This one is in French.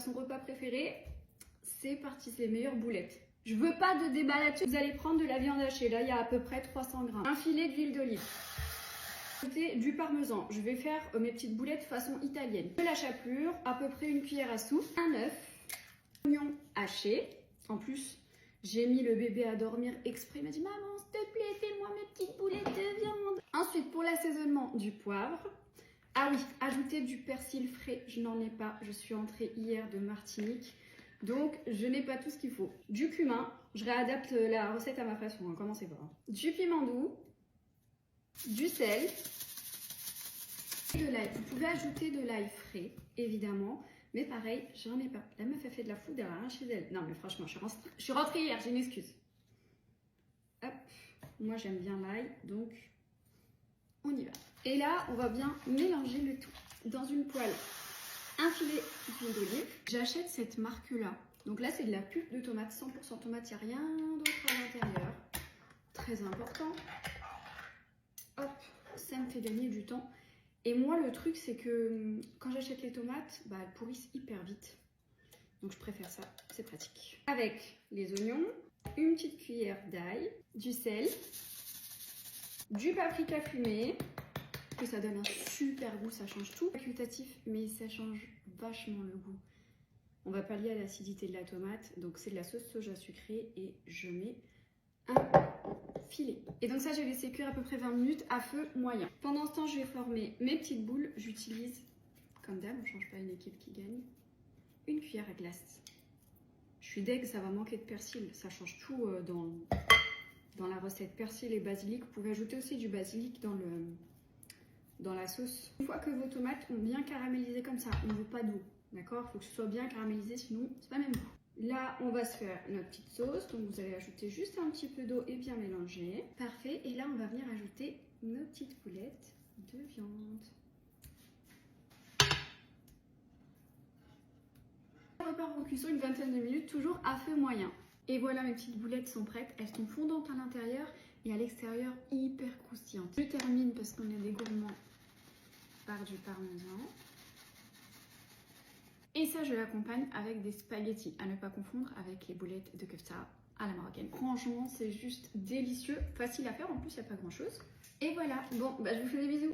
faire son repas préféré. C'est parti, c'est les meilleures boulettes. Je veux pas de débat là-dessus. Vous allez prendre de la viande hachée. Là, il y a à peu près 300 grammes. Un filet d'huile d'olive. Du parmesan. Je vais faire mes petites boulettes façon italienne. De la chapelure, à peu près une cuillère à soupe. Un œuf. Oignon haché. En plus, j'ai mis le bébé à dormir exprès. Il m'a dit, maman, s'il te plaît, fais-moi mes petites boulettes de viande. Ensuite, pour l'assaisonnement, du poivre. Ah oui, ajouter du persil frais. Je n'en ai pas. Je suis entrée hier de Martinique. Donc, je n'ai pas tout ce qu'il faut. Du cumin, je réadapte la recette à ma façon, hein, commencez pas. Du piment doux, du sel, et de l'ail. Vous pouvez ajouter de l'ail frais, évidemment, mais pareil, j'en ai pas. La meuf a fait de la foudre, elle a rien chez elle. Non, mais franchement, je suis rentrée hier, j'ai une excuse. Hop, moi j'aime bien l'ail, donc on y va. Et là, on va bien mélanger le tout dans une poêle. Un filet d'huile d'olive. J'achète cette marque-là. Donc là, c'est de la pulpe de tomate, 100% tomate, il n'y a rien d'autre à l'intérieur. Très important. Hop, ça me fait gagner du temps. Et moi, le truc, c'est que quand j'achète les tomates, bah, elles pourrissent hyper vite. Donc je préfère ça, c'est pratique. Avec les oignons, une petite cuillère d'ail, du sel, du paprika fumé. Que ça donne un super goût, ça change tout. Facultatif, mais ça change vachement le goût. On va pallier à l'acidité de la tomate, donc c'est de la sauce soja sucrée et je mets un filet. Et donc ça, j'ai laissé cuire à peu près 20 minutes à feu moyen. Pendant ce temps, je vais former mes petites boules. J'utilise, comme d'hab, on ne change pas une équipe qui gagne, une cuillère à glace. Je suis deg, ça va manquer de persil, ça change tout dans la recette. Persil et basilic, vous pouvez ajouter aussi du basilic dans la sauce. Une fois que vos tomates ont bien caramélisé comme ça, on ne veut pas d'eau, d'accord? Il faut que ce soit bien caramélisé, sinon c'est pas le même goût. Là, on va se faire notre petite sauce, donc vous allez ajouter juste un petit peu d'eau et bien mélanger. Parfait, et là on va venir ajouter nos petites boulettes de viande. On repart en cuisson une vingtaine de minutes, toujours à feu moyen. Et voilà, mes petites boulettes sont prêtes, elles sont fondantes à l'intérieur et à l'extérieur hyper croustillantes. Je termine parce qu'on est des gourmands par du parmesan. Et ça, je l'accompagne avec des spaghettis, à ne pas confondre avec les boulettes de kefta à la marocaine. Franchement, c'est juste délicieux, facile à faire, en plus il n'y a pas grand chose. Et voilà, bon, bah, je vous fais des bisous.